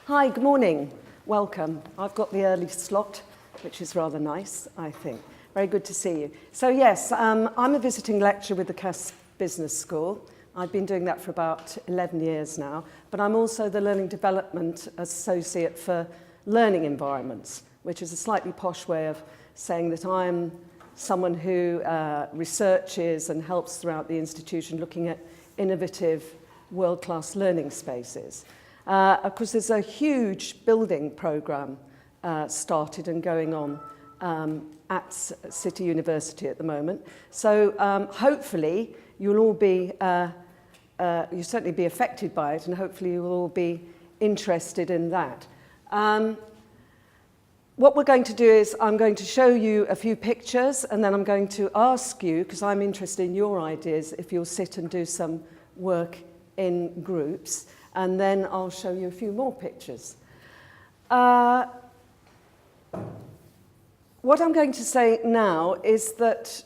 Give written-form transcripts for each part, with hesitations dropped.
Hi, good morning. Welcome. I've got the early slot, which is rather nice, I think. Very good to see you. So yes, I'm a visiting lecturer with the Cass Business School. I've been doing that for about 11 years now, but I'm also the Learning Development Associate for Learning Environments, which is a slightly posh way of saying that I'm someone who researches and helps throughout the institution looking at innovative world-class learning spaces. Of course, there's a huge building programme started and going on at City University at the moment. So hopefully you'll all be, you'll certainly be affected by it, and hopefully you'll all be interested in that. What we're going to do is I'm going to show you a few pictures, and then I'm going to ask you, because I'm interested in your ideas, if you'll sit and do some work in groups, and then I'll show you a few more pictures. What I'm going to say now is that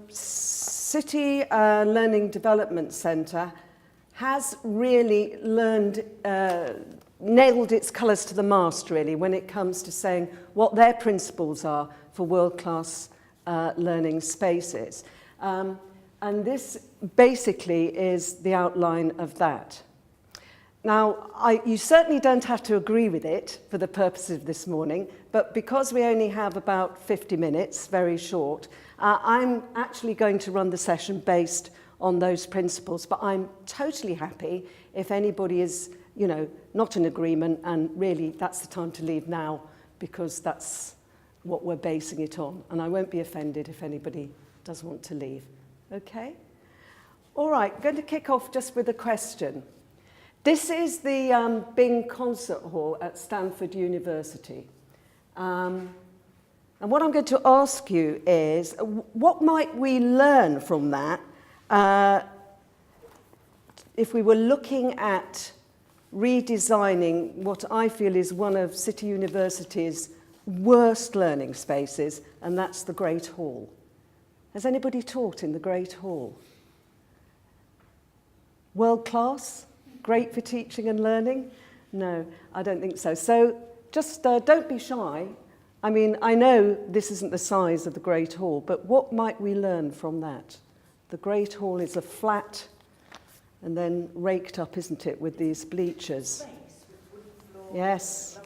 City Learning Development Centre has really nailed its colours to the mast, really, when it comes to saying what their principles are for world-class learning spaces. And this basically is the outline of that. Now, you certainly don't have to agree with it for the purposes of this morning, but because we only have about 50 minutes, very short, I'm actually going to run the session based on those principles, but I'm totally happy if anybody is, you know, not in agreement, and really that's the time to leave now, because that's what we're basing it on, and I won't be offended if anybody does want to leave. Okay? All right, I'm going to kick off just with a question. This is the Bing Concert Hall at Stanford University. And what I'm going to ask you is, what might we learn from that if we were looking at redesigning what I feel is one of City University's worst learning spaces, and that's the Great Hall. Has anybody taught in the Great Hall? World class? Great for teaching and learning? No, I don't think so. So just don't be shy. I mean, I know this isn't the size of the Great Hall, but what might we learn from that? The Great Hall is a flat and then raked up, isn't it, with these bleachers? Yes,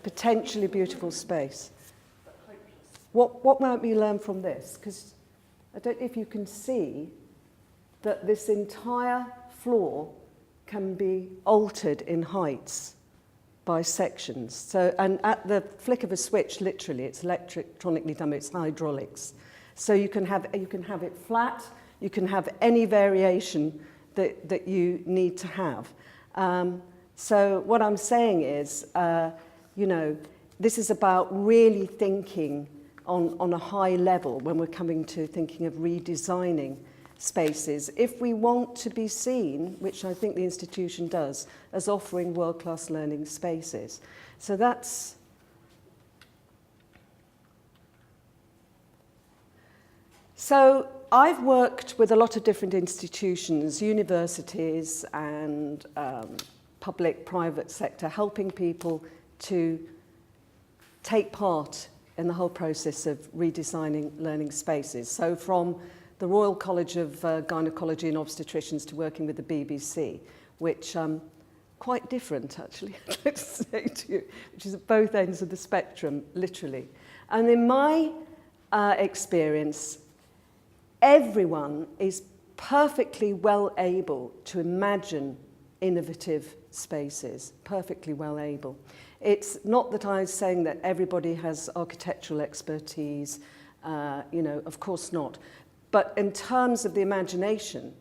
potentially beautiful space. What might we learn from this? Because I don't know if you can see that this entire floor can be altered in heights by sections. So, and at the flick of a switch, literally, it's electronically done, it's hydraulics. So you can have it flat, you can have any variation that you need to have. So what I'm saying is, you know, this is about really thinking on a high level when we're coming to thinking of redesigning spaces, if we want to be seen, which I think the institution does, as offering world-class learning spaces. So that's... So I've worked with a lot of different institutions, universities and public, private sector, helping people to take part in the whole process of redesigning learning spaces. So from the Royal College of Gynecology and Obstetricians to working with the BBC, which quite different, actually, I'd like to say to you, which is at both ends of the spectrum, literally. And in my experience, everyone is perfectly well able to imagine innovative spaces, perfectly well able. It's not that I'm saying that everybody has architectural expertise, you know, of course not. But in terms of the imagination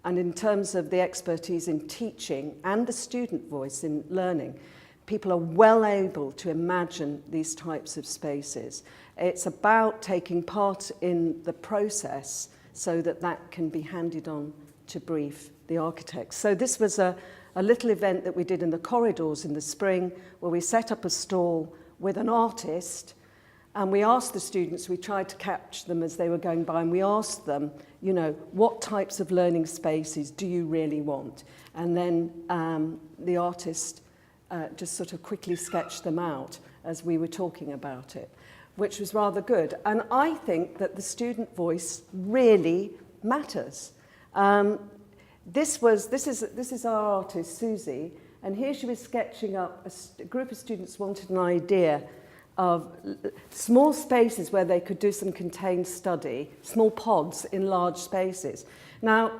and in terms of the expertise in teaching and the student voice in learning, people are well able to imagine these types of spaces. It's about taking part in the process so that that can be handed on to brief the architects. So this was a little event that we did in the corridors in the spring, where we set up a stall with an artist. And we asked the students, we tried to catch them as they were going by, and we asked them, you know, what types of learning spaces do you really want? And then the artist just sort of quickly sketched them out as we were talking about it, which was rather good. And I think that the student voice really matters. This is our artist, Susie, and here she was sketching up a group of students wanted an idea of small spaces where they could do some contained study, small pods in large spaces. Now,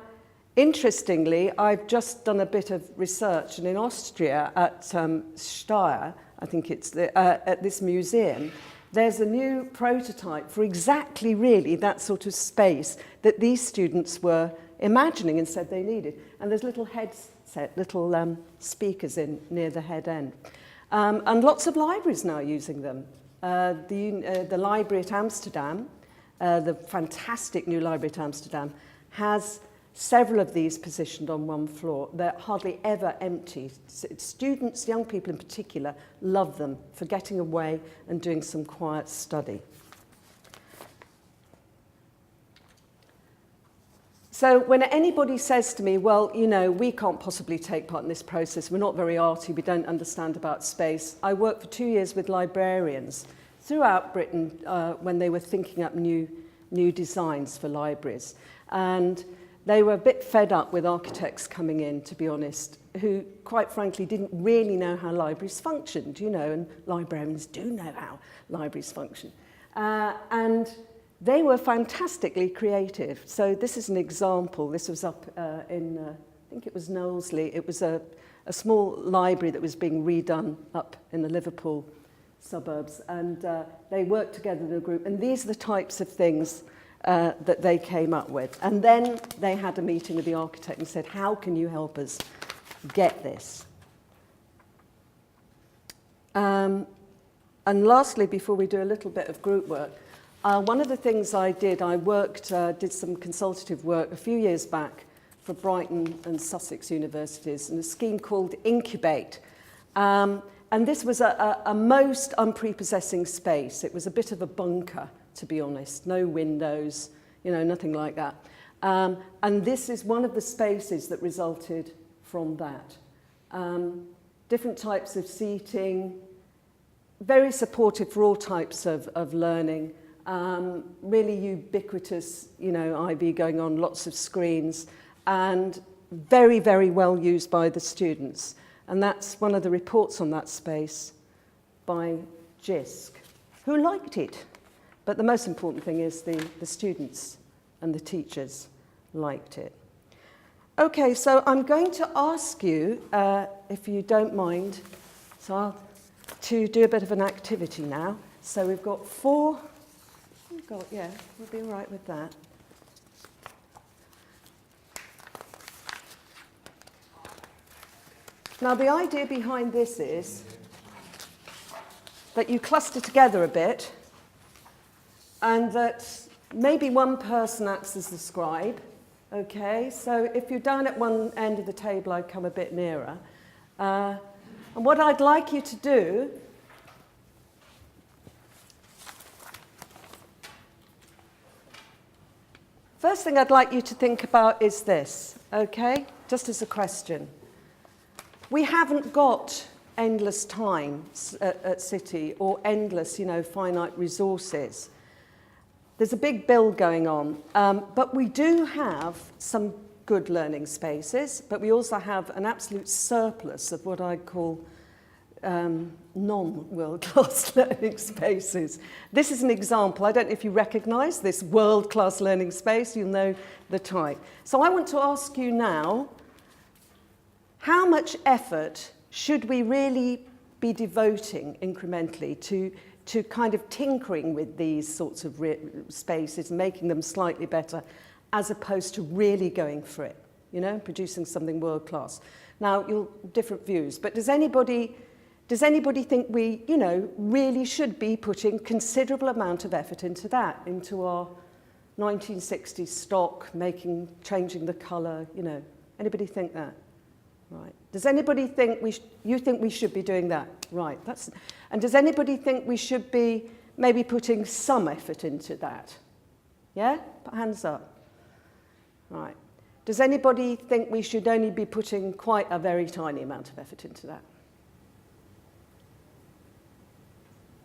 interestingly, I've just done a bit of research, and in Austria at Steyr, I think it's at this museum, there's a new prototype for exactly really that sort of space that these students were imagining and said they needed. And there's little headset, little speakers in near the head end. And lots of libraries now using them. The library at Amsterdam, the fantastic new library at Amsterdam, has several of these positioned on one floor. They're hardly ever empty. Students, young people in particular, love them for getting away and doing some quiet study. So when anybody says to me, well, you know, we can't possibly take part in this process, we're not very arty, we don't understand about space. I worked for 2 years with librarians throughout Britain when they were thinking up new designs for libraries. And they were a bit fed up with architects coming in, to be honest, who, quite frankly, didn't really know how libraries functioned, you know, and librarians do know how libraries function. And they were fantastically creative. So this is an example. This was up in, I think it was Knowsley. It was a small library that was being redone up in the Liverpool suburbs. And they worked together in a group. And these are the types of things that they came up with. And then they had a meeting with the architect and said, how can you help us get this? And lastly, before we do a little bit of group work, one of the things I did, I did some consultative work a few years back for Brighton and Sussex universities in a scheme called Incubate. And this was a most unprepossessing space. It was a bit of a bunker, to be honest. No windows, you know, nothing like that. And this is one of the spaces that resulted from that. Different types of seating, very supportive for all types of learning. Really ubiquitous, you know, IB going on, lots of screens, and very, very well used by the students. And that's one of the reports on that space by JISC, who liked it. But the most important thing is the students and the teachers liked it. Okay, so I'm going to ask you, if you don't mind, to do a bit of an activity now. So we've got 4... yeah, we'll be all right with that. Now, the idea behind this is that you cluster together a bit and that maybe one person acts as the scribe, okay? So if you're down at one end of the table, I'd come a bit nearer. And what I'd like you to do first thing I'd like you to think about is this, okay? Just as a question. We haven't got endless time at City or endless, you know, finite resources. There's a big build going on, but we do have some good learning spaces, but we also have an absolute surplus of what I'd call non-world-class learning spaces. This is an example. I don't know if you recognise this world-class learning space. You'll know the type. So I want to ask you now, how much effort should we really be devoting incrementally to kind of tinkering with these sorts of spaces, making them slightly better, as opposed to really going for it, you know, producing something world-class? Now, different views, but does anybody think we, you know, really should be putting considerable amount of effort into that, into our 1960s stock, changing the colour, you know? Anybody think that? Right. Does anybody think you think we should be doing that? Right. And does anybody think we should be maybe putting some effort into that? Yeah? Put hands up. Right. Does anybody think we should only be putting quite a very tiny amount of effort into that?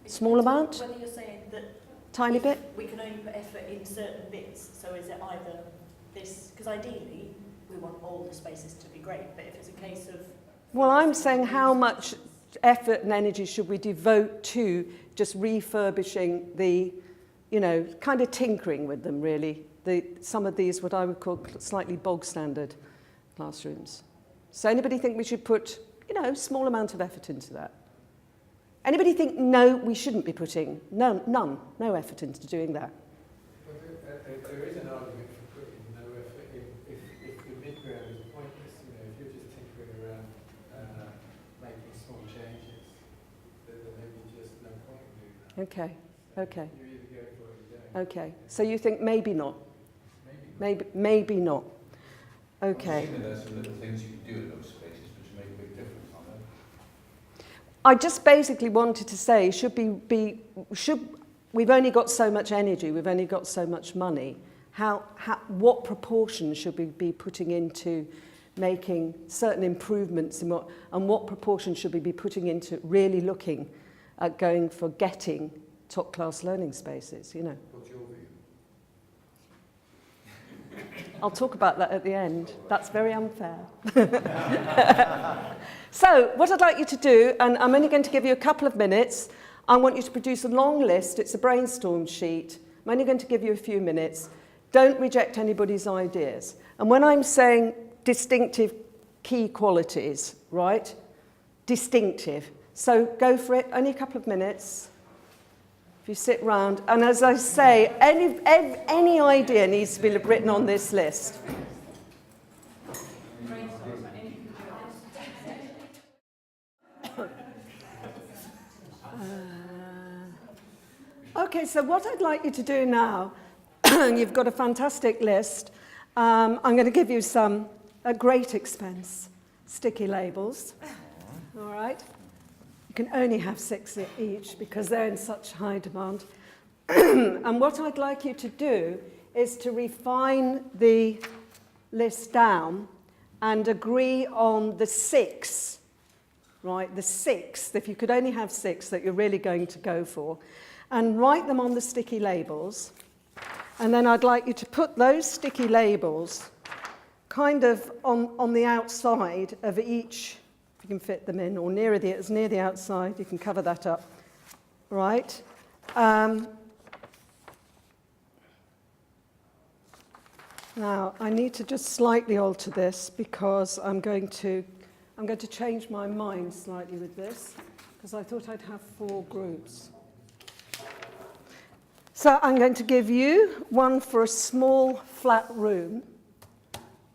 Small amount? Whether you're saying that Tiny bit? we can only put effort in certain bits, so is it either this, because ideally we want all the spaces to be great, but if it's a case of... Well, I'm saying how much effort and energy should we devote to just refurbishing the, you know, kind of tinkering with them, really. Some of these, what I would call slightly bog standard classrooms. So anybody think we should put, you know, a small amount of effort into that? Anybody think, no, we shouldn't be putting no effort into doing that? Well, there is an argument for putting no effort if the mid-ground is pointless. You know, if you're just tinkering around making small changes, then maybe just no point in doing that. Okay, So okay, you either go for it or you don't. okay. So you think maybe not? Maybe not. Okay. Well, there's some little things you can do in those spaces which make a big difference, aren't there? I just basically wanted to say, we've only got so much energy, we've only got so much money. What proportion should we be putting into making certain improvements and what proportion should we be putting into really looking at going for getting top class learning spaces, you know? What's your view? I'll talk about that at the end. That's very unfair. So, what I'd like you to do, and I'm only going to give you a couple of minutes, I want you to produce a long list. It's a brainstorm sheet. I'm only going to give you a few minutes. Don't reject anybody's ideas. And when I'm saying distinctive key qualities, right? Distinctive. So go for it, only a couple of minutes. If you sit round, and as I say, any idea needs to be written on this list. Okay, so what I'd like you to do now, you've got a fantastic list. I'm going to give you some, at great expense, sticky labels. All right? You can only have 6 each because they're in such high demand. And what I'd like you to do is to refine the list down and agree on the 6, right? The 6, if you could only have 6 that you're really going to go for, and write them on the sticky labels. And then I'd like you to put those sticky labels kind of on the outside of each, if you can fit them in, or near the outside, you can cover that up, right? Now, I need to just slightly alter this because I'm going to change my mind slightly with this, because I thought I'd have 4 groups. So I'm going to give you one for a small flat room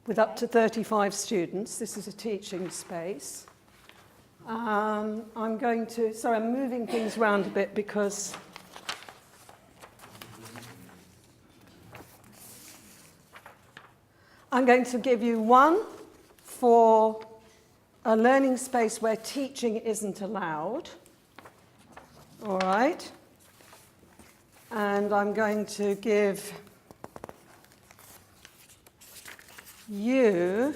with up to 35 students. This is a teaching space. I'm moving things around a bit because I'm going to give you one for a learning space where teaching isn't allowed. All right. And I'm going to give you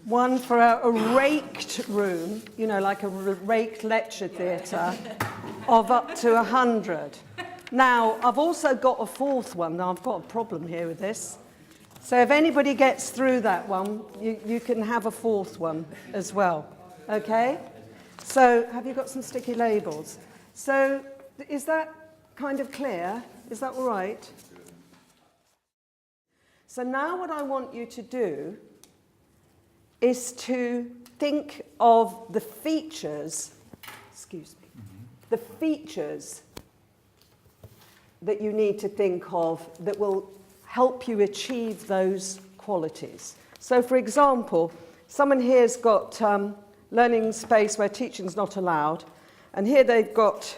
one for a raked room, you know, like a raked lecture theatre, of up to 100. Now, I've also got a 4th one. Now, I've got a problem here with this. So if anybody gets through that one, you can have a 4th one as well, okay? So have you got some sticky labels? So is that kind of clear? Is that all right? So now what I want you to do is to think of the features, the features that you need to think of that will help you achieve those qualities. So for example, someone here's got learning space where teaching's not allowed, and here they've got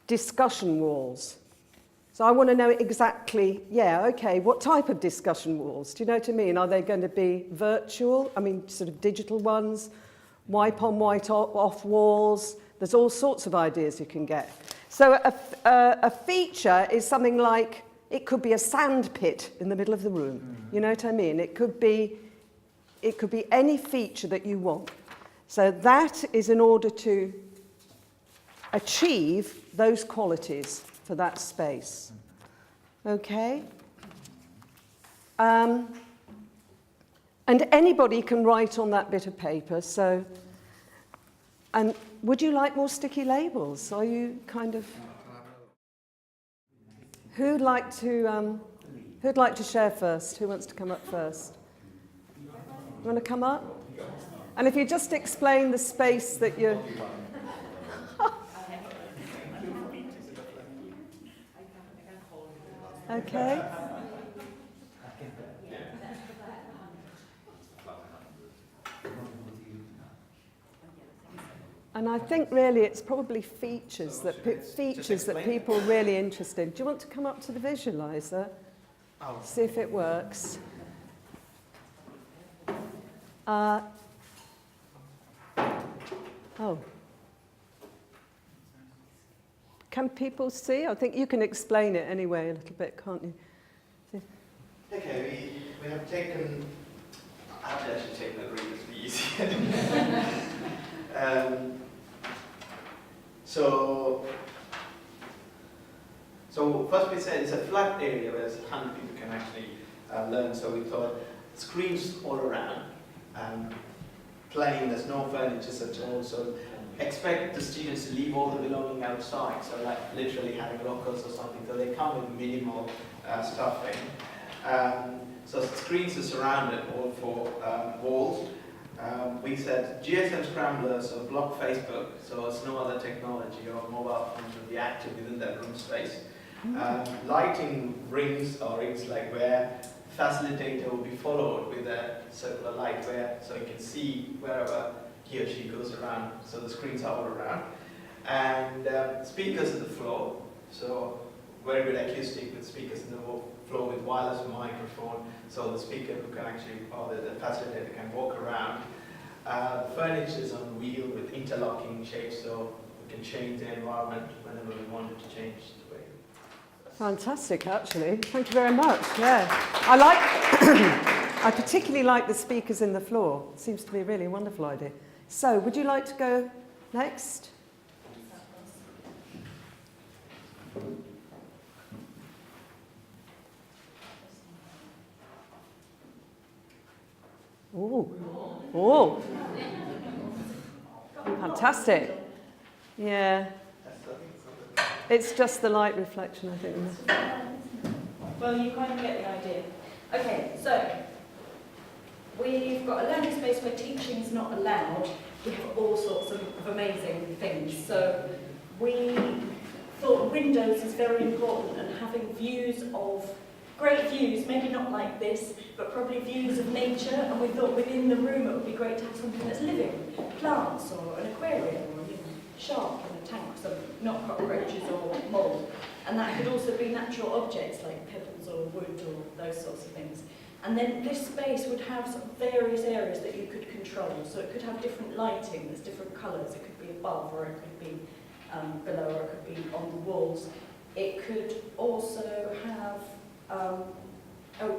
discussion walls. So I want to know exactly, what type of discussion walls? Do you know what I mean? Are they going to be virtual? I mean, sort of digital ones, wipe on, white off walls. There's all sorts of ideas you can get. So a feature is something like, it could be a sand pit in the middle of the room. You know what I mean? It could be any feature that you want. So that is in order to achieve those qualities for that space. Okay? And anybody can write on that bit of paper, so... And would you like more sticky labels? Are you kind of... Who'd like to share first? Who wants to come up first? You want to come up? And if you just explain the space that you're... Okay. And I think really it's probably features that people are really interested in. Do you want to come up to the visualizer? See if it works. Oh. Can people see? I think you can explain it anyway a little bit, can't you? See? Okay, we have taken, I have actually taken a read, it's easy. So first we said it's a flat area where 100 people can actually learn, so we thought screens all around, plain, there's no furniture at all, so expect the students to leave all the belonging outside, so like literally having lockers or something, so they come with minimal stuffing. So screens are surrounded all four walls. We said GSM scramblers or block Facebook, so it's no other technology or mobile phones will be active within that room space. Lighting rings or rings like where facilitator will be followed with a circular light where so you can see wherever he or she goes around, so the screens are all around. And speakers on the floor, so very good acoustic with speakers in the floor with wireless microphone, so the speaker who can actually, or the facilitator can walk around. Furniture is on wheel with interlocking shapes, so we can change the environment whenever we wanted to change the way. Fantastic, actually. Thank you very much. Yeah, I particularly like the speakers in the floor. It seems to be a really wonderful idea. So, would you like to go next? Oh, fantastic. Yeah. It's just the light reflection, I think. Well, you kind of get the idea. Okay, so we've got a learning space where teaching is not allowed. We have all sorts of amazing things. So we thought windows is very important, and having views of great views, maybe not like this, but probably views of nature, and we thought within the room it would be great to have something that's living, plants or an aquarium or a shark in a tank or something, not cockroaches or mold. And that could also be natural objects like pebbles or wood or those sorts of things. And then this space would have some various areas that you could control. So it could have different lighting, there's different colours, it could be above or it could be below or it could be on the walls. It could also have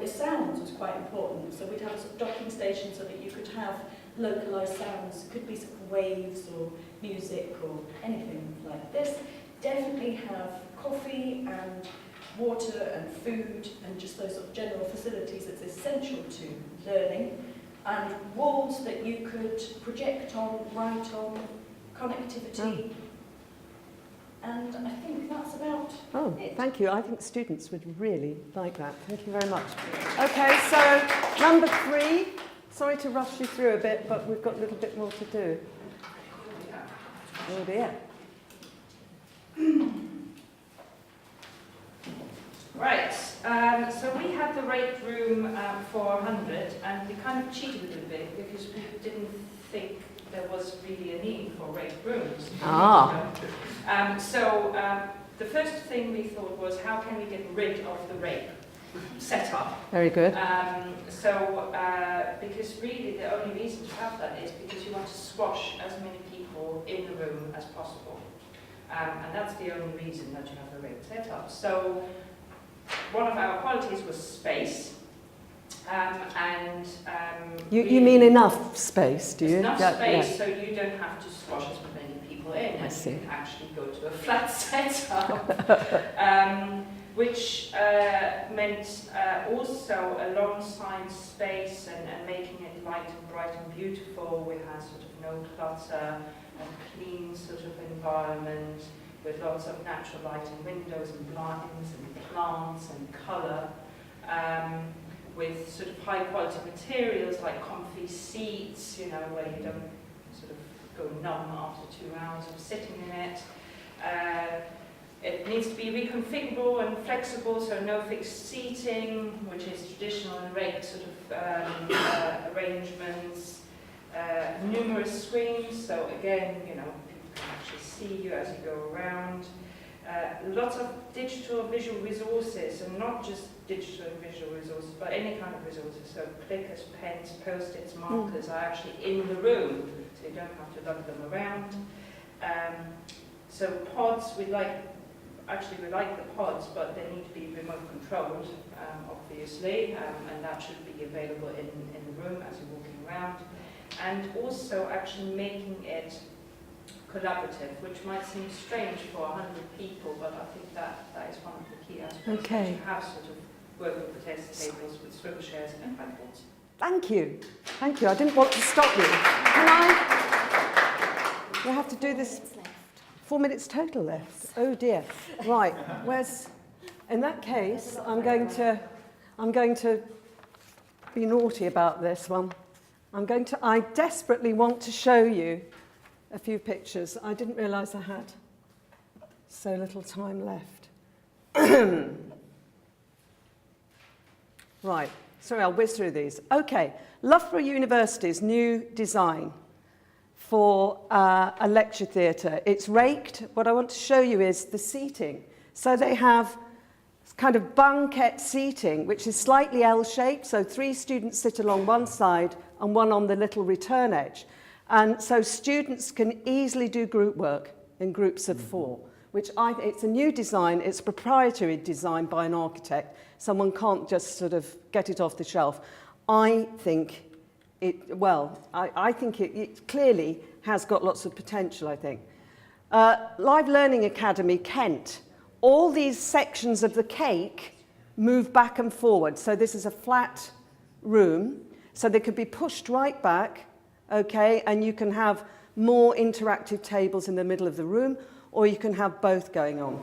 the sounds was quite important. So we'd have a sort of docking station so that you could have localised sounds. It could be sort of waves or music or anything like this. Definitely have coffee and water and food and just those sort of general facilities that's essential to learning. And walls that you could project on, write on, connectivity. And I think that's about it. Thank you. I think students would really like that. Thank you very much. Okay, so number 3. Sorry to rush you through a bit, but we've got a little bit more to do. Oh dear. Right, so we had the rate room for 100, and we kind of cheated a little bit because we didn't think there was really a need for rate rooms. The first thing we thought was, how can we get rid of the rape setup? Very good. Because really the only reason to have that is because you want to squash as many people in the room as possible. And that's the only reason that you have the rape setup. So one of our qualities was space. You mean enough space, do you? Enough space so you don't have to squash as many people people in, I and see. you can actually go to a flat setup, which meant also alongside space and making it light and bright and beautiful, we had sort of no clutter, a clean sort of environment with lots of natural light and windows and blinds and plants and colour, with sort of high quality materials like comfy seats, you know, where you don't sort of go numb after 2 hours of sitting in it. It needs to be reconfigurable and flexible, so no fixed seating, which is traditional and rake sort of arrangements. Numerous screens, so again, you know, people can actually see you as you go around. Lots of digital visual resources, and not just digital and visual resources, but any kind of resources. So clickers, pens, post-its, markers are actually in the room, so you don't have to lug them around. So pods, we like the pods, but they need to be remote controlled, obviously, and that should be available in the room as you're walking around. And also actually making it collaborative, which might seem strange for 100 people, but I think that is one of the key aspects. Okay. That you have sort of working potato tables with swivel chairs and whiteboards. Thank you. Thank you. I didn't want to stop you. Can I? We have to do this. 4 minutes total left. Oh dear. Right. Where's? In that case, I'm going to be naughty about this one. I desperately want to show you a few pictures. I didn't realise I had so little time left. Right, sorry, I'll whiz through these. Okay, Loughborough University's new design for a lecture theatre. It's raked. What I want to show you is the seating. So they have kind of banquette seating, which is slightly L-shaped, so 3 students sit along one side and 1 on the little return edge. And so students can easily do group work in groups of 4, which it's a new design, it's a proprietary design by an architect. Someone can't just sort of get it off the shelf. I think it clearly has got lots of potential, I think. Live Learning Academy, Kent. All these sections of the cake move back and forward. So this is a flat room, so they could be pushed right back, okay, and you can have more interactive tables in the middle of the room, or you can have both going on.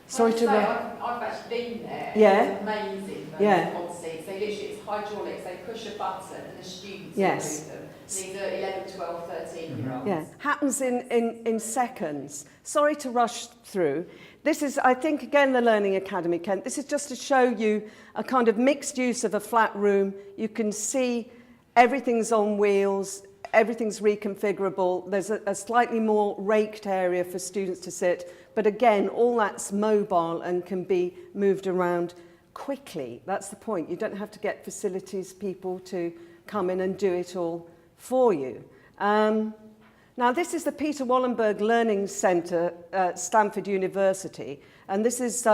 Sorry to... I've actually been there. Yeah. It's amazing. Yeah. Pod seats. They literally, it's hydraulics. They push a button and the students Yes. move them. These are 11, 12, 13-year-olds. Yeah, happens in seconds. Sorry to rush through. This is, I think, again, the Learning Academy, Kent. This is just to show you a kind of mixed use of a flat room. You can see everything's on wheels, everything's reconfigurable. There's a slightly more raked area for students to sit. But again, all that's mobile and can be moved around quickly. That's the point. You don't have to get facilities people to come in and do it all for you. Now, this is the Peter Wallenberg Learning Centre at Stanford University, and this is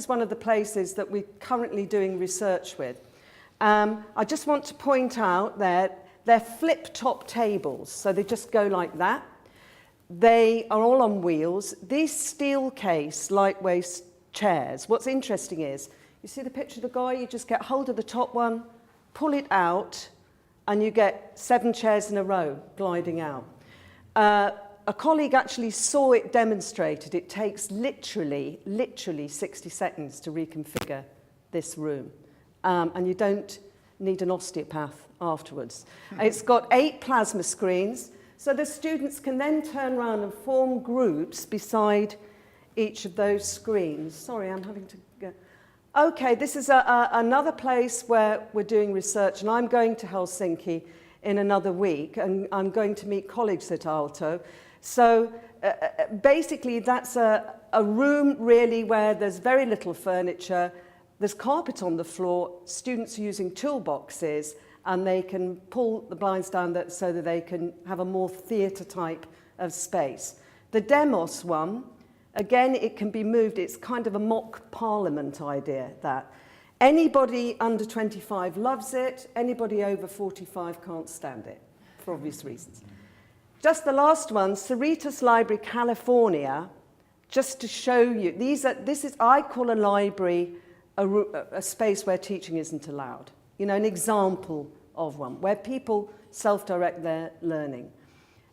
one of the places that we're currently doing research with. I just want to point out that they're flip-top tables, so they just go like that. They are all on wheels. These steel case, lightweight chairs, what's interesting is, you see the picture of the guy, you just get hold of the top one, pull it out, and you get 7 chairs in a row gliding out. A colleague actually saw it demonstrated. It takes literally 60 seconds to reconfigure this room. And you don't need an osteopath afterwards. It's got 8 plasma screens, so the students can then turn around and form groups beside each of those screens. Sorry, I'm having to go. Okay, this is another place where we're doing research, and I'm going to Helsinki in another week, and I'm going to meet colleagues at Aalto. So basically that's a room really where there's very little furniture, there's carpet on the floor, students are using toolboxes, and they can pull the blinds down so that they can have a more theatre type of space. The Demos one, again, it can be moved. It's kind of a mock parliament idea, that. Anybody under 25 loves it. Anybody over 45 can't stand it, for obvious reasons. Just the last one, Cerritos Library, California, just to show you, I call a library a space where teaching isn't allowed. You know, an example of one, where people self-direct their learning.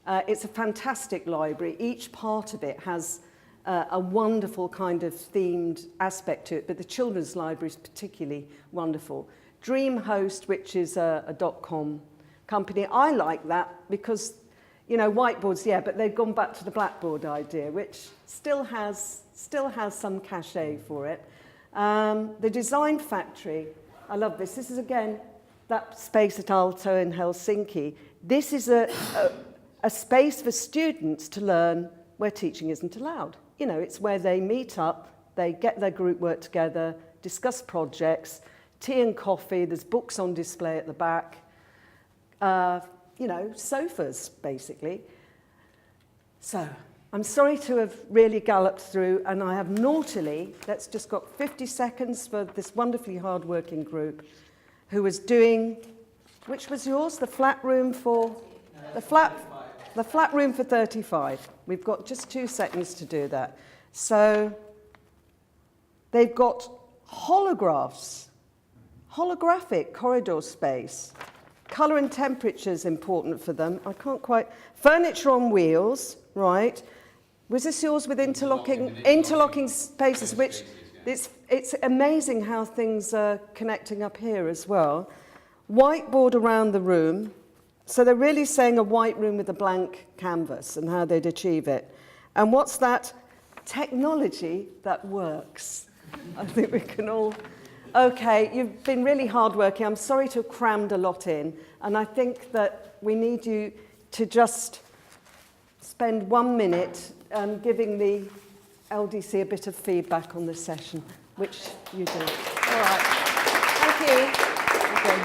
It's a fantastic library. Each part of it has a wonderful kind of themed aspect to it, but the children's library is particularly wonderful. DreamHost, which is a .com company, I like that because, you know, whiteboards, yeah, but they've gone back to the blackboard idea, which still has some cachet for it. The Design Factory, I love this. This is, again, that space at Aalto in Helsinki. This is a space for students to learn where teaching isn't allowed. You know, it's where they meet up, they get their group work together, discuss projects, tea and coffee, there's books on display at the back, you know, sofas, basically. So, I'm sorry to have really galloped through, and I have naughtily, let's just got 50 seconds for this wonderfully hard-working group who was doing, which was yours, the flat room for, the flat room for 35. We've got just 2 seconds to do that. So, they've got holographs, holographic corridor space. Colour and temperature is important for them. I can't quite... Furniture on wheels, right? Was this yours with interlocking spaces, which it's amazing how things are connecting up here as well. Whiteboard around the room. So they're really saying a white room with a blank canvas and how they'd achieve it. And what's that? Technology that works. I think we can all... Okay, you've been really hardworking. I'm sorry to have crammed a lot in. And I think that we need you to just spend 1 minute giving the LDC a bit of feedback on this session, which you do. All right. Thank you. Okay.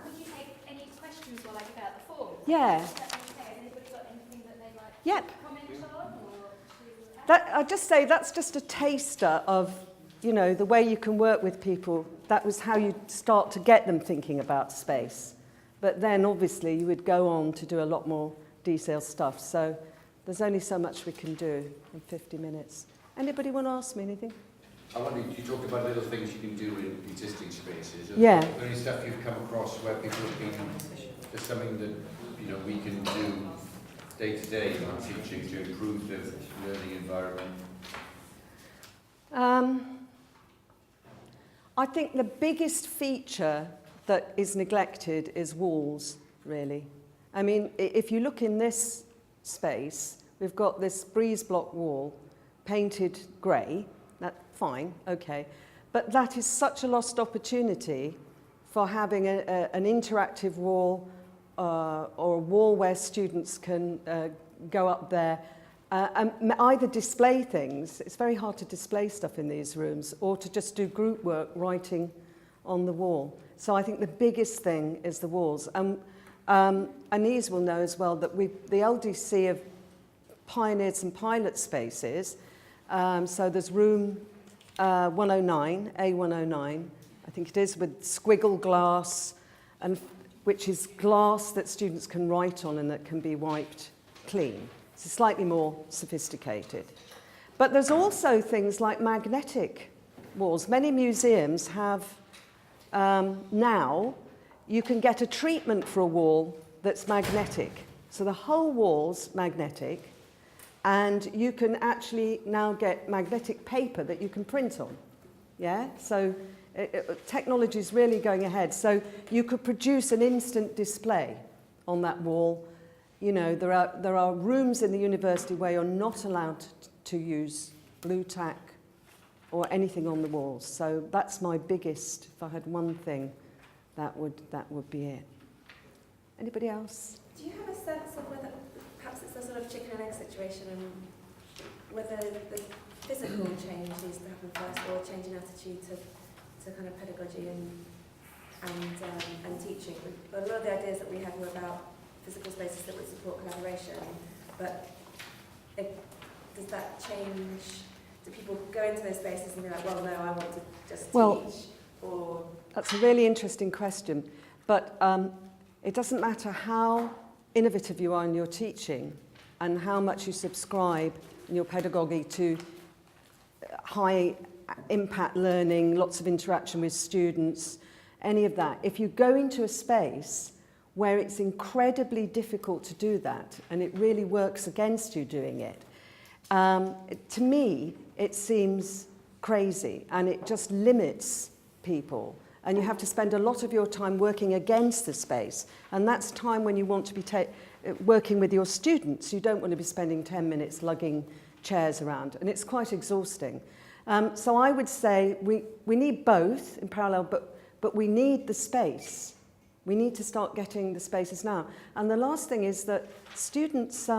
Would you take any questions while I give out the form? Yeah. Has anybody got anything that they'd like Yep. to comment on? Or I'd just say that's just a taster of, you know, the way you can work with people. That was how you start to get them thinking about space. But then, obviously, you would go on to do a lot more detailed stuff. So there's only so much we can do in 50 minutes. Anybody want to ask me anything? I wonder, you talk about little things you can do in existing spaces. Yeah. Is there any stuff you've come across where people have been, there's something that, you know, we can do day to day in our teaching to improve the learning environment? I think the biggest feature that is neglected is walls, really. I mean, if you look in this space, we've got this breeze block wall painted grey. That's fine, okay. But that is such a lost opportunity for having an interactive wall or a wall where students can go up there and either display things. It's very hard to display stuff in these rooms, or to just do group work writing on the wall. So I think the biggest thing is the walls. Anise will know as well that the LDC have pioneered some pilot spaces. So there's room 109, A109, I think it is, with squiggle glass, and which is glass that students can write on and that can be wiped clean. It's slightly more sophisticated. But there's also things like magnetic walls. Many museums have now, you can get a treatment for a wall that's magnetic. So the whole wall's magnetic, and you can actually now get magnetic paper that you can print on. Yeah? So technology is really going ahead. So you could produce an instant display on that wall. You know, there are rooms in the university where you're not allowed to use blue tack or anything on the walls. So that's my biggest, if I had one thing, that would be it. Anybody else? Do you have a sense of whether perhaps it's a sort of chicken and egg situation, and whether the physical change needs to happen first, or change in attitude to kind of pedagogy and teaching? But a lot of the ideas that we had were about physical spaces that would support collaboration, but does that change? Do people go into those spaces and be like, well, no, I want to just teach? Or that's a really interesting question, but it doesn't matter how innovative you are in your teaching and how much you subscribe in your pedagogy to high impact learning, lots of interaction with students, any of that. If you go into a space where it's incredibly difficult to do that and it really works against you doing it, to me, it seems crazy and it just limits people. And you have to spend a lot of your time working against the space. And that's time when you want to be working with your students. You don't want to be spending 10 minutes lugging chairs around. And it's quite exhausting. So I would say we need both in parallel, but we need the space. We need to start getting the spaces now. And the last thing is that students,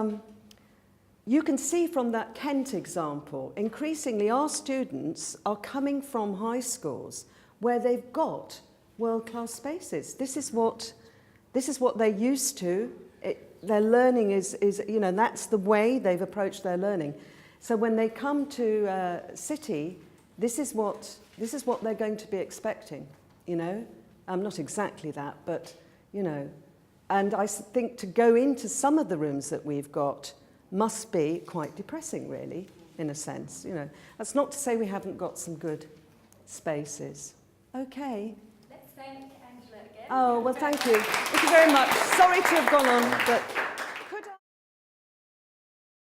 you can see from that Kent example, increasingly our students are coming from high schools where they've got world-class spaces. This is what they're used to. Their learning is, you know, that's the way they've approached their learning. So when they come to City, this is what they're going to be expecting, you know. Not exactly that, but, you know. And I think to go into some of the rooms that we've got must be quite depressing, really, in a sense, you know. That's not to say we haven't got some good spaces. Okay. Let's thank Angela again. Oh, well, thank you. Thank you very much. Sorry to have gone on, but